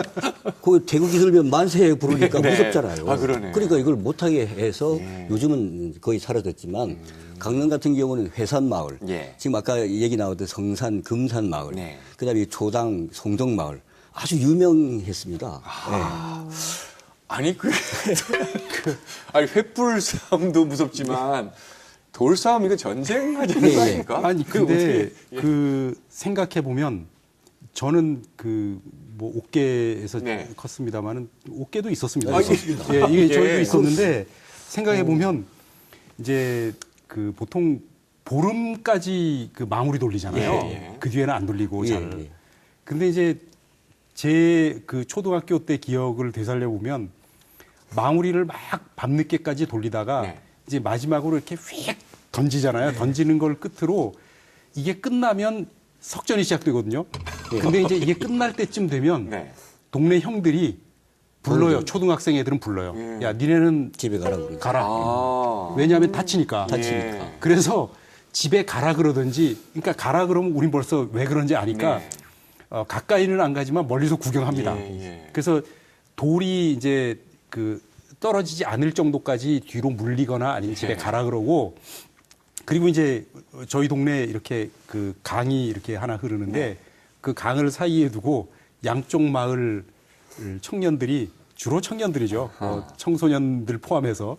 그 대국이 들면 만세 부르니까 네. 무섭잖아요. 아, 그러네요. 그러니까 이걸 못하게 해서 요즘은 거의 사라졌지만 강릉 같은 경우는 회산마을, 예. 지금 아까 얘기 나왔던 성산, 금산마을, 네. 그다음에 조당, 송정마을 아주 유명했습니다. 아니 아니 횃불 싸움도 무섭지만 돌 싸움 이거 전쟁하지 않는 거 아닙니까? 아니 근데 생각해 보면 저는 뭐 옥계에서 네. 컸습니다만은 옥계도 있었습니다. 아, 이게 저희도 예. 있었는데 생각해 보면 이제 그 보통 보름까지 그 마무리 돌리잖아요. 예. 그 뒤에는 안 돌리고 잘. 예. 근데 이제 제 그 초등학교 때 기억을 되살려 보면 마무리를 막 밤늦게까지 돌리다가 네. 이제 마지막으로 이렇게 휙 던지잖아요. 던지는 걸 끝으로 이게 끝나면 석전이 시작되거든요. 근데 이제 이게 끝날 때쯤 되면 네. 동네 형들이 불러요. 초등학생 애들은 불러요. 야, 니네는 집에 가라고 그러죠. 가라. 아. 왜냐하면 다치니까. 다치니까. 그래서 집에 가라 그러든지, 그러니까 가라 그러면 우린 벌써 왜 그런지 아니까 네. 가까이는 안 가지만 멀리서 구경합니다. 예. 그래서 돌이 이제 그 떨어지지 않을 정도까지 뒤로 물리거나 아니면 집에 가라 그러고, 그리고 이제 저희 동네에 이렇게 그 강이 이렇게 하나 흐르는데 그 강을 사이에 두고 양쪽 마을 청년들이, 주로 청년들이죠. 청소년들 포함해서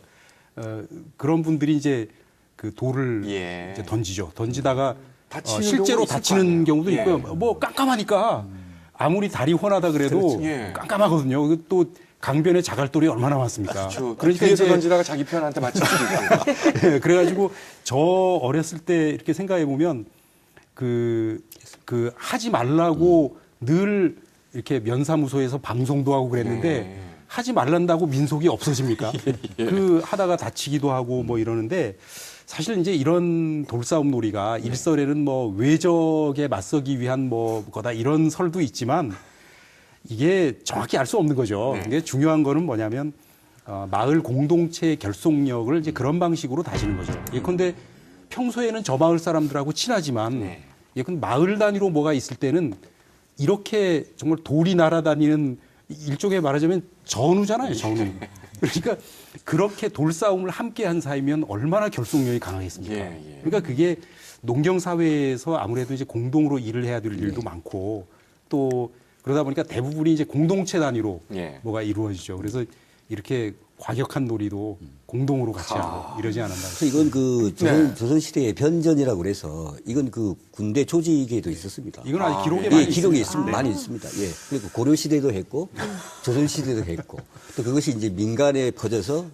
그런 분들이 이제 그 돌을 이제 던지죠. 던지다가 다치는 실제로 경우도 있을 거 다치는 아니에요. 경우도 예. 있고요. 뭐 깜깜하니까 아무리 다리 훤하다 그래도 예. 깜깜하거든요. 또 강변에 자갈돌이 얼마나 많습니까? 그렇죠. 그러니까 뒤에서 이제 던지다가 자기 편한테 맞힐 수도 있고. 예, 그래가지고 저 어렸을 때 이렇게 생각해 보면 그 하지 말라고 늘 이렇게 면사무소에서 방송도 하고 그랬는데 하지 말란다고 민속이 없어집니까? 그 하다가 다치기도 하고 뭐 이러는데 사실 이제 이런 돌싸움 놀이가 일설에는 뭐 외적에 맞서기 위한 뭐 거다 이런 설도 있지만 이게 정확히 알 수 없는 거죠. 이게 중요한 거는 뭐냐면 마을 공동체의 결속력을 이제 그런 방식으로 다지는 거죠. 예컨대 평소에는 저 마을 사람들하고 친하지만 예컨대 마을 단위로 뭐가 있을 때는 이렇게 정말 돌이 날아다니는 일종의 말하자면 전우잖아요, 전우. 그러니까 그렇게 돌싸움을 함께 한 사이면 얼마나 결속력이 강하겠습니까? 그러니까 그게 농경 사회에서 아무래도 이제 공동으로 일을 해야 될 일도 많고 또 그러다 보니까 대부분이 이제 공동체 단위로 뭐가 이루어지죠. 그래서 이렇게 과격한 놀이도 공동으로 같이 하고 이러지 않았나. 그래서 이건 그 조선시대의 변전이라고 그래서 이건 그 군대 조직에도 있었습니다. 이건 아직 기록에 예, 많이 기록이 있습니다. 많이 있습니다. 예. 그리고 고려시대도 했고 조선시대도 했고 또 그것이 이제 민간에 퍼져서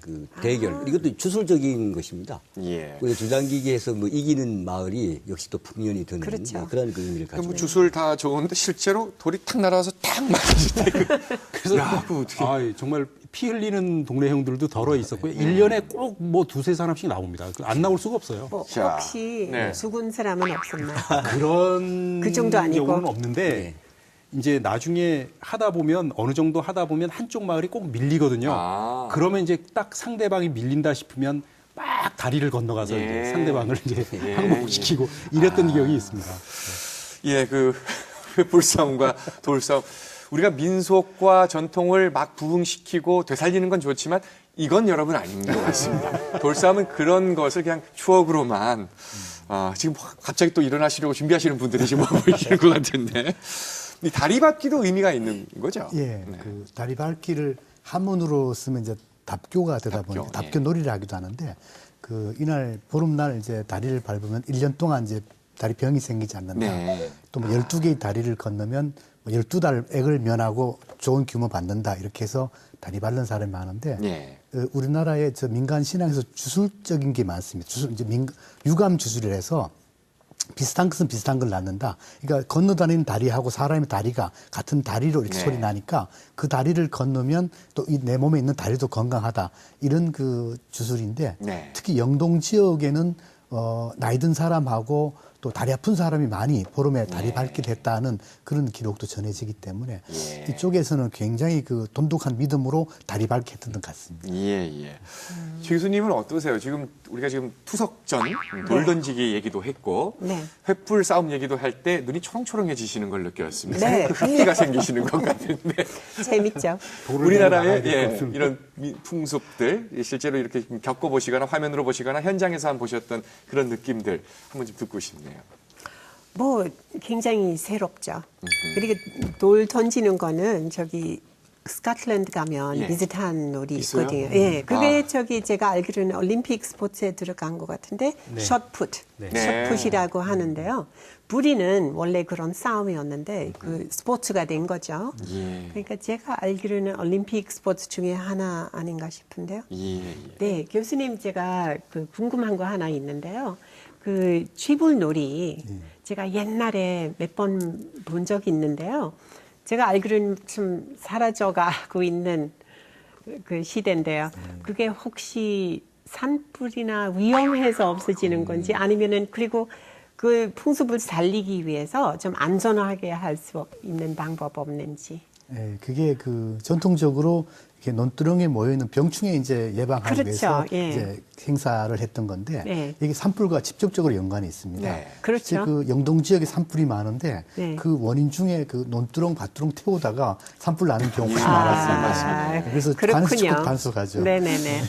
그 대결 이것도 주술적인 것입니다. 그리고 주장기계에서 뭐 이기는 마을이 역시 또 풍년이 드는 그렇죠. 그런 그 의미를 가지고 뭐 주술 다 좋은데 실제로 돌이 탁 날아와서 탁 맞을 때 그래서 정말 피 흘리는 동네 형들도 덜어 있었고요. 1년에 꼭 뭐 두세 사람씩 나옵니다. 안 나올 수가 없어요. 뭐 자, 혹시 네. 죽은 사람은 없었나요? 그런 그 정도 아니고? 경우는 없는데 이제 나중에 하다 보면 어느 정도 하다 보면 한쪽 마을이 꼭 밀리거든요. 그러면 이제 딱 상대방이 밀린다 싶으면 막 다리를 건너가서 이제 상대방을 이제 항복시키고 이랬던 기억이 있습니다. 예, 그 횃불싸움과 돌싸움. 우리가 민속과 전통을 막 부흥시키고 되살리는 건 좋지만 이건 여러분 아닌 것 같습니다. 돌싸움은 그런 것을 그냥 추억으로만 지금 갑자기 또 일어나시려고 준비하시는 분들이 지금 보이시는 것 같은데 이 다리밟기도 의미가 있는 거죠? 예, 그 다리밟기를 한문으로 쓰면 이제 답교가 되다 보니까 답교 놀이를 하기도 하는데 그 이날 보름날 이제 다리를 밟으면 1년 동안 이제 다리병이 생기지 않는다. 또 뭐 12개의 다리를 건너면 12달 액을 면하고 좋은 규모 받는다. 이렇게 해서 다리 밟는 사람이 많은데 우리나라의 저 민간 신앙에서 주술적인 게 많습니다. 주술 이제 유감 주술이라 해서 비슷한 것은 비슷한 걸 낳는다. 그러니까 건너다니는 다리하고 사람의 다리가 같은 다리로 이렇게 소리 나니까 그 다리를 건너면 또 내 몸에 있는 다리도 건강하다. 이런 그 주술인데 특히 영동 지역에는 나이 든 사람하고 또 다리 아픈 사람이 많이 보름에 다리 밟게 됐다는 그런 기록도 전해지기 때문에 이쪽에서는 굉장히 그 돈독한 믿음으로 다리 밟게 했던 것 같습니다. 최 교수님은 어떠세요? 지금 우리가 지금 투석전, 돌 던지기 얘기도 했고 횃불 싸움 얘기도 할 때 눈이 초롱초롱해지시는 걸 느꼈습니다. 네. 그 흥미가 생기시는 것 같은데 재밌죠. 우리나라의 이런 풍습들 실제로 이렇게 겪어보시거나 화면으로 보시거나 현장에서 한번 보셨던 그런 느낌들 한번 좀 듣고 싶네요. 뭐 굉장히 새롭죠. 그리고 돌 던지는 거는 저기 스코틀랜드 가면 비슷한 놀이 있거든요. 예, 그게 저기 제가 알기로는 올림픽 스포츠에 들어간 것 같은데 숏풋, 숏풋이라고 하는데요. 부리는 원래 그런 싸움이었는데 그 스포츠가 된 거죠. 그러니까 제가 알기로는 올림픽 스포츠 중에 하나 아닌가 싶은데요. 네, 교수님 제가 그 궁금한 거 하나 있는데요. 그 쥐불놀이 제가 옛날에 몇 번 본 적이 있는데요. 제가 알기로는 좀 사라져가고 있는 그 시대인데요. 그게 혹시 산불이나 위험해서 없어지는 건지 아니면은 그리고 그 풍습을 살리기 위해서 좀 안전하게 할 수 있는 방법 없는지. 예, 그게 그 전통적으로 이렇게 논두렁에 모여 있는 병충해 이제 예방하기 위해서 이제 행사를 했던 건데 이게 산불과 직접적으로 연관이 있습니다. 그렇죠. 그 영동 지역에 산불이 많은데 그 원인 중에 그 논두렁, 밭두렁 태우다가 산불 나는 경우가 많았습니다. 그래서 그렇군요. 단속하죠. 네네네.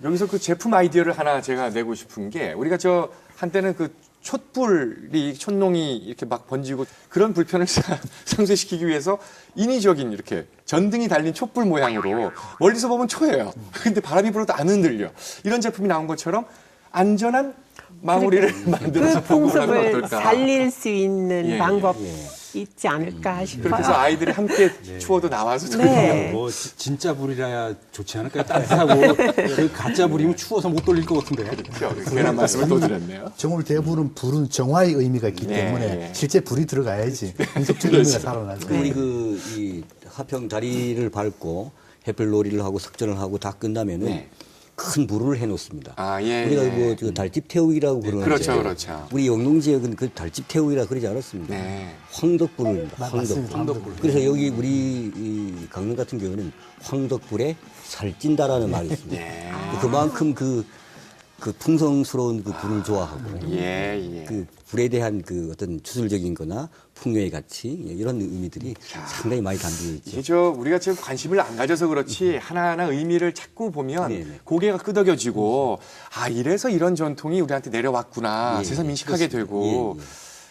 여기서 그 제품 아이디어를 하나 제가 내고 싶은 게 우리가 저 한때는 그 촛불이 촛농이 이렇게 막 번지고 그런 불편을 상쇄시키기 위해서 인위적인 이렇게 전등이 달린 촛불 모양으로 멀리서 보면 초예요. 근데 바람이 불어도 안 흔들려. 이런 제품이 나온 것처럼 안전한 마무리를 만들어서 그 보급을 하면 풍습을 어떨까. 살릴 수 있는 방법 있지 않을까 싶어요. 그래서 아이들이 함께 추워도 나와서 뭐 진짜 불이라야 좋지 않을까요? 따뜻하고 그 가짜 불이면 추워서 못 돌릴 것 같은데. 그렇죠. 괜한 말씀을 또 드렸네요. 정월 대불은 불은 정화의 의미가 있기 때문에 실제 불이 들어가야지 민속적인 의미가 살아나죠. 우리 이 하평 다리를 밟고 횃불놀이를 하고 석전을 하고 다 끝나면은 큰 불을 해놓습니다. 우리가 뭐 그 달집 태우기라고 그러는데 그렇죠. 우리 영동 지역은 그 달집 태우기라 그러지 않았습니다. 황덕불입니다. 황덕불. 그래서 여기 우리 이 강릉 같은 경우는 황덕불에 살찐다라는 말이 있습니다. 그만큼 그 그 풍성스러운 그 불을 좋아하고 예. 그 불에 대한 그 어떤 주술적인 거나 풍요의 가치 이런 의미들이 상당히 많이 담겨 있죠. 이게 우리가 지금 관심을 안 가져서 그렇지 하나하나 의미를 찾고 보면 네네. 고개가 끄덕여지고 아 이래서 이런 전통이 우리한테 내려왔구나 예, 새삼 인식하게 그렇습니다. 되고 예.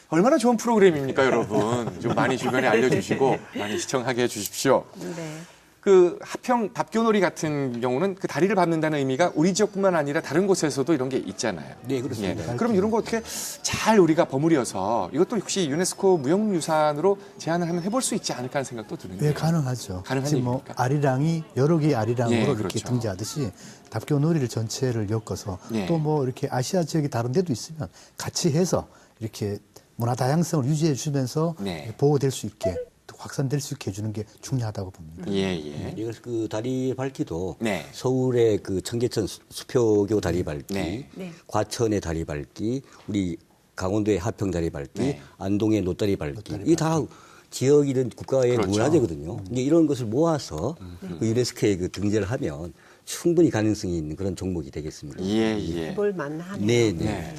얼마나 좋은 프로그램입니까 여러분. 좀 많이 주변에 알려주시고 많이 시청하게 해주십시오. 네. 그 하평 답교놀이 같은 경우는 그 다리를 밟는다는 의미가 우리 지역뿐만 아니라 다른 곳에서도 이런 게 있잖아요. 네, 그렇습니다. 그럼 이런 거 어떻게 잘 우리가 버무려서 이것도 혹시 유네스코 무형유산으로 제안을 하면 해볼 수 있지 않을까 하는 생각도 드는데. 예, 가능하죠. 가능한 지금 뭐 얘기입니까? 아리랑이 여러 개의 아리랑으로 예, 이렇게 그렇죠. 등재하듯이 답교놀이를 전체를 엮어서 예. 또 뭐 이렇게 아시아 지역이 다른 데도 있으면 같이 해서 이렇게 문화 다양성을 유지해 주면서 네. 보호될 수 있게 또 확산될 수 있게 해주는 게 중요하다고 봅니다. 예. 이걸 그 다리 밟기도 네. 서울의 그 청계천 수표교 다리 밟기, 네. 네. 과천의 다리 밟기, 우리 강원도의 하평 다리 밟기, 네. 안동의 노다리 밟기, 이 다 지역이든 국가의 그렇죠. 문화재거든요. 이제 이런 것을 모아서 그 유네스코에 그 등재를 하면 충분히 가능성이 있는 그런 종목이 되겠습니다. 예. 해볼 만하네요. 네. 네.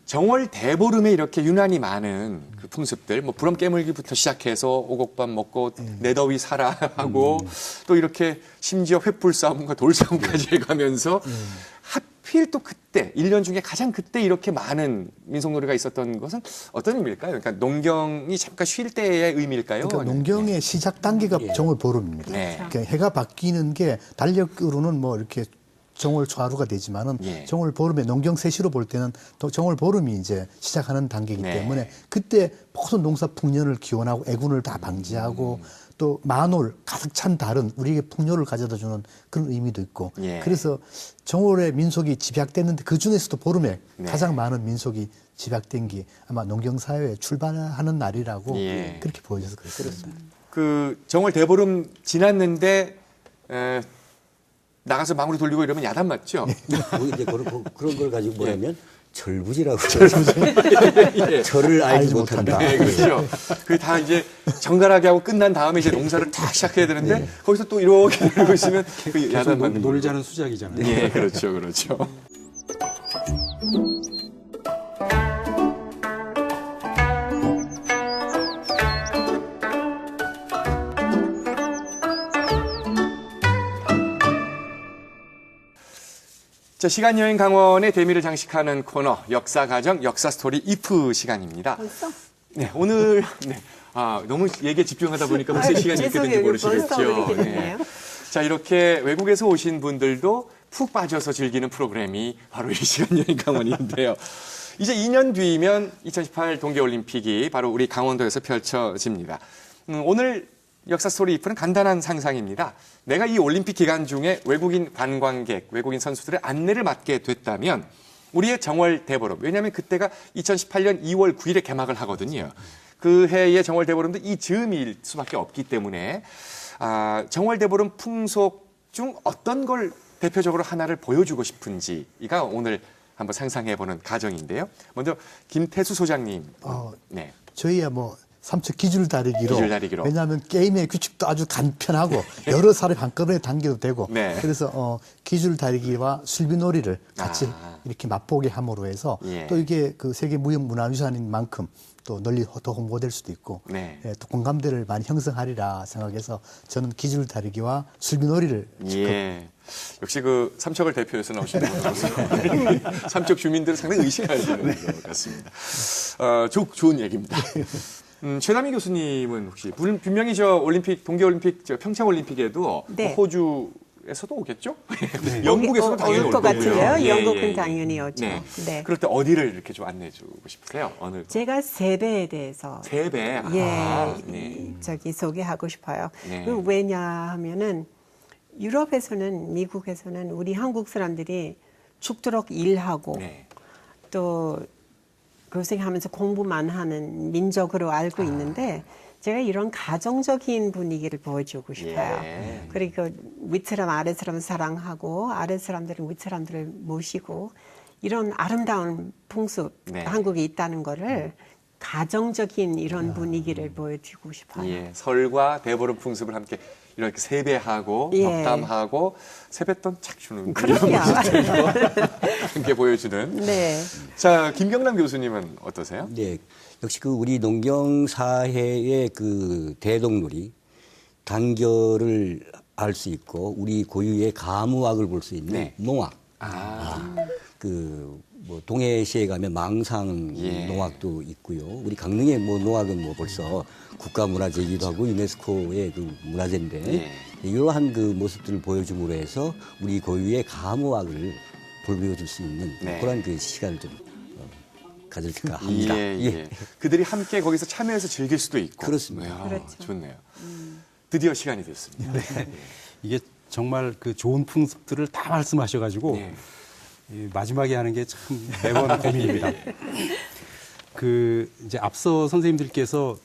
정월 대보름에 이렇게 유난히 많은 그 풍습들, 뭐 부럼 깨물기부터 시작해서 오곡밥 먹고 내 더위 살아 하고 또 이렇게 심지어 횃불 싸움과 돌 싸움까지 해가면서 하필 또 그때 1년 중에 가장 그때 이렇게 많은 민속놀이가 있었던 것은 어떤 의미일까요? 그러니까 농경이 잠깐 쉴 때의 의미일까요? 그러니까 농경의 시작 단계가 예. 정월 보름입니다. 네. 그러니까 해가 바뀌는 게 달력으로는 뭐 이렇게 정월 초하루가 되지만은 예. 정월 보름에 농경 세시로 볼 때는 또 정월 보름이 이제 시작하는 단계이기 네. 때문에 그때 모든 농사 풍년을 기원하고 애군을 다 방지하고 또 만올 가득 찬 달은 우리에게 풍요를 가져다 주는 그런 의미도 있고 예. 그래서 정월에 민속이 집약됐는데 그 중에서도 보름에 네. 가장 많은 민속이 집약된 게 아마 농경사회에 출발하는 날이라고 예. 그렇게 보여져서 그렇습니다. 그 정월 대보름 지났는데 나가서 마무리 돌리고 이러면 야단 맞죠? 이제 그런 걸 가지고 뭐냐면 절부지라고 절을 알지 못한다. 네, 그렇죠. 그 다 이제 정갈하게 하고 끝난 다음에 이제 농사를 딱 시작해야 되는데 거기서 또 이렇게 들고 있으면 그 야단 맞는 거죠. 놀자는 수작이잖아요. 예, 그렇죠. 자, 시간여행 강원의 대미를 장식하는 코너 역사가정 역사스토리 이프 시간입니다. 벌써? 네, 오늘 너무 얘기에 집중하다 보니까 벌써 시간이 이렇게 된지 죄송해요. 모르시겠죠. 벌써 그렇게 됐네요. 자, 이렇게 외국에서 오신 분들도 푹 빠져서 즐기는 프로그램이 바로 이 시간여행 강원인데요. 이제 2년 뒤면 2018 동계올림픽이 바로 우리 강원도에서 펼쳐집니다. 오늘 역사 스토리 이프는 간단한 상상입니다. 내가 이 올림픽 기간 중에 외국인 관광객, 외국인 선수들의 안내를 맡게 됐다면 우리의 정월 대보름, 왜냐하면 그때가 2018년 2월 9일에 개막을 하거든요. 그 해의 정월 대보름도 이 즈음일 수밖에 없기 때문에 정월 대보름 풍속 중 어떤 걸 대표적으로 하나를 보여주고 싶은지가 오늘 한번 상상해보는 가정인데요. 먼저 김태수 소장님. 네. 저희야 뭐 삼척 기줄다리기로. 기줄다리기로. 왜냐하면 게임의 규칙도 아주 간편하고 여러 사람이 한꺼번에 당겨도 되고. 네. 그래서 기줄다리기와 술비놀이를 같이 이렇게 맛보게 함으로 해서 예. 또 이게 그 세계 무형문화유산인 만큼 또 널리 더 홍보될 수도 있고 네. 또 공감대를 많이 형성하리라 생각해서 저는 기줄다리기와 술비놀이를 예. 역시 그 삼척을 대표해서 나오시는 분으로서 삼척 주민들을 상당히 의식하시는 것 같습니다. 좋은 얘기입니다. 최남희 교수님은 혹시 분명히 저 올림픽 동계올림픽 저 평창올림픽에도 네. 호주에서도 오겠죠? 영국에서도 당연히 올 것 올 거고요. 같은데요. 예, 영국은 예, 예. 당연히 오죠. 네. 네. 그럴 때 어디를 이렇게 좀 안내해주고 싶으세요? 어느 제가 세배에 대해서 세배. 네. 저기 소개하고 싶어요. 네. 그 왜냐하면은 유럽에서는 미국에서는 우리 한국 사람들이 죽도록 일하고 네. 또 고생하면서 공부만 하는 민족으로 알고 있는데 제가 이런 가정적인 분위기를 보여주고 싶어요. 예. 그리고 윗사람 아랫사람 사랑하고 아랫사람들은 윗사람들을 모시고 이런 아름다운 풍습 네. 한국에 있다는 거를 가정적인 이런 분위기를 보여주고 싶어요. 예, 설과 대보름 풍습을 함께 이렇게 세배하고 예. 덕담하고 세뱃돈 착 주는 그럼요. 이런 모습들도 함께 보여주는. 네. 자, 김경남 교수님은 어떠세요? 네, 역시 그 우리 농경 사회의 그 대동놀이 단결을 알 수 있고 우리 고유의 가무학을 볼 수 있는 네. 농악. 뭐 동해시에 가면 망상 예. 농악도 있고요. 우리 강릉의 뭐 농악은 뭐 벌써 국가문화재이기도 하고 유네스코의 그 문화재인데 예. 이러한 그 모습들을 보여줌으로 해서 우리 고유의 가무학을 보여줄 수 있는 네. 그런 그 시간을 좀 가질까 합니다. 예. 그들이 함께 거기서 참여해서 즐길 수도 있고. 그렇습니다. 이야, 그렇죠. 좋네요. 드디어 시간이 됐습니다. 이게 정말 그 좋은 풍습들을 다 말씀하셔가지고 예. 이 마지막에 하는 게 참 매번 고민입니다. 그 이제 앞서 선생님들께서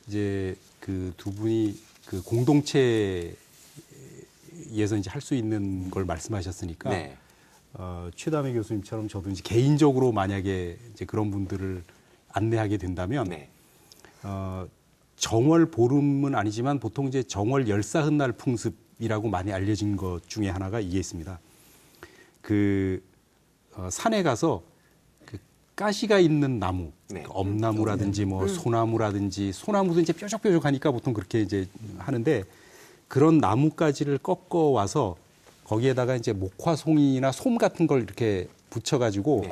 이제 그 두 분이 그 공동체에서 이제 할 수 있는 걸 말씀하셨으니까 네. 최담의 교수님처럼 저도 이제 개인적으로 만약에 이제 그런 분들을 안내하게 된다면 네. 정월 보름은 아니지만 보통 이제 정월 열사흔날 풍습이라고 많이 알려진 것 중에 하나가 이게 있습니다. 그 산에 가서 그 가시가 있는 나무, 네. 그 엄나무라든지 뭐 소나무라든지 소나무도 이제 뾰족뾰족하니까 보통 그렇게 이제 하는데 그런 나뭇가지를 꺾어 와서 거기에다가 이제 목화송이나 솜 같은 걸 이렇게 붙여가지고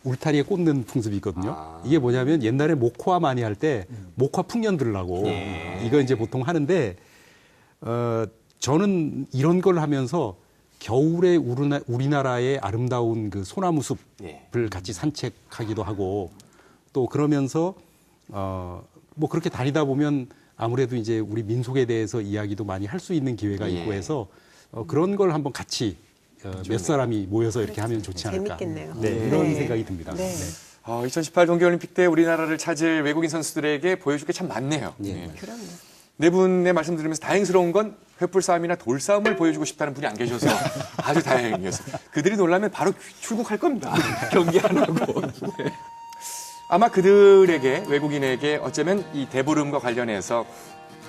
울타리에 꽂는 풍습이 있거든요. 이게 뭐냐면 옛날에 목화 많이 할 때 목화 풍년 들으려고 이거 이제 보통 하는데 저는 이런 걸 하면서 겨울에 우리나라의 아름다운 그 소나무 숲을 같이 산책하기도 하고 또 그러면서 뭐 그렇게 다니다 보면 아무래도 이제 우리 민속에 대해서 이야기도 많이 할 수 있는 기회가 있고 해서 그런 걸 한번 같이 몇 사람이 모여서 이렇게 하면 좋지 않을까. 재밌겠네요. 네, 이런 네. 생각이 듭니다. 네. 2018 동계올림픽 때 우리나라를 찾을 외국인 선수들에게 보여줄 게 참 많네요. 네. 그럼요. 네 분의 말씀 들으면서 다행스러운 건 횃불싸움이나 돌싸움을 보여주고 싶다는 분이 안 계셔서 아주 다행이었어요. 그들이 놀라면 바로 출국할 겁니다. 경기 안 하고. 네. 아마 그들에게, 외국인에게 어쩌면 이 대보름과 관련해서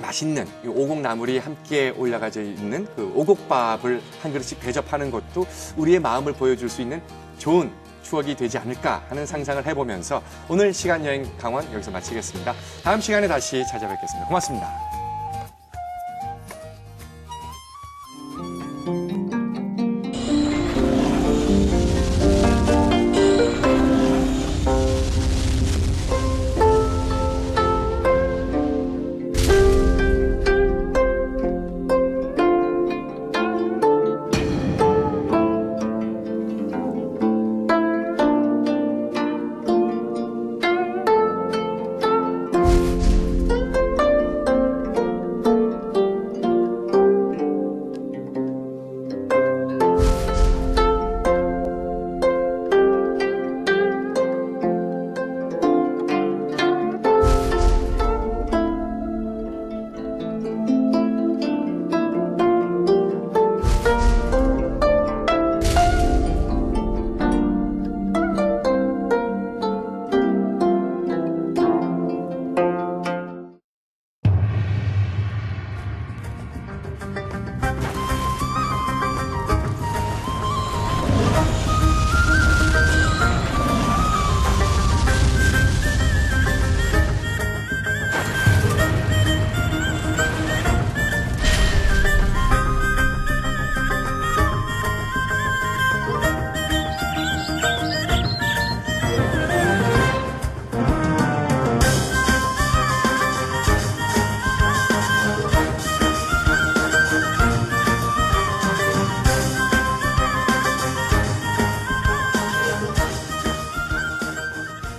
맛있는 이 오곡나물이 함께 올라가져 있는 그 오곡밥을 한 그릇씩 대접하는 것도 우리의 마음을 보여줄 수 있는 좋은 추억이 되지 않을까 하는 상상을 해보면서 오늘 시간여행 강원 여기서 마치겠습니다. 다음 시간에 다시 찾아뵙겠습니다. 고맙습니다.